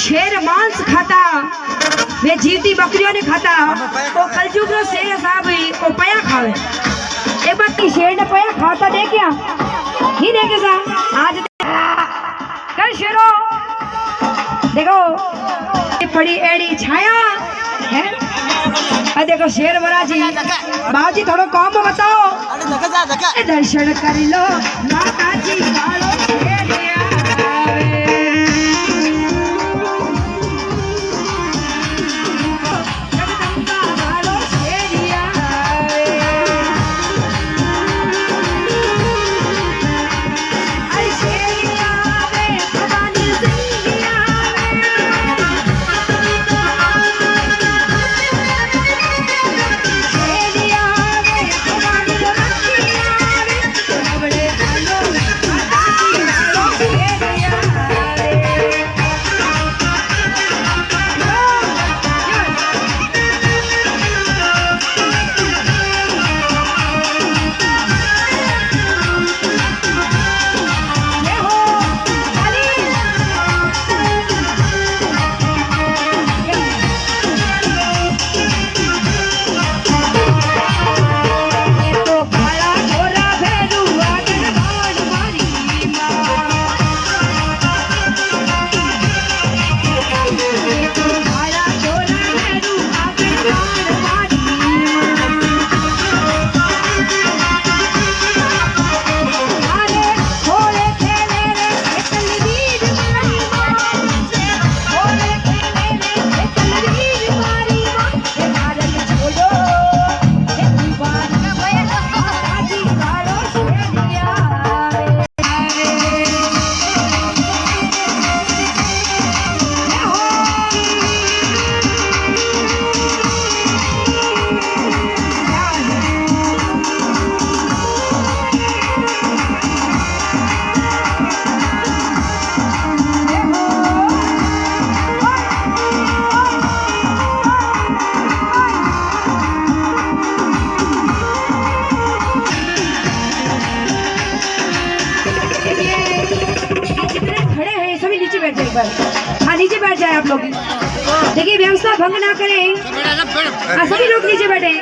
शेर मांस खाता, वे जीवती बकरियों ने खाता, वो कलयुग रो शेर साहब वो पया खावे। एक बार की शेर ने पया खाता देखिया ही देखे सा आज कर शेरो देखो ये पड़ी एड़ी छाया है। आ देखो शेर महाराजी बाबूजी थोड़ा काम बताओ। दर्शन कर लो माता जी कालो शेरिया हाँ नीचे बैठ जाए आप लोग। देखिए व्यवस्था भंग ना करें। सभी लोग नीचे बैठे।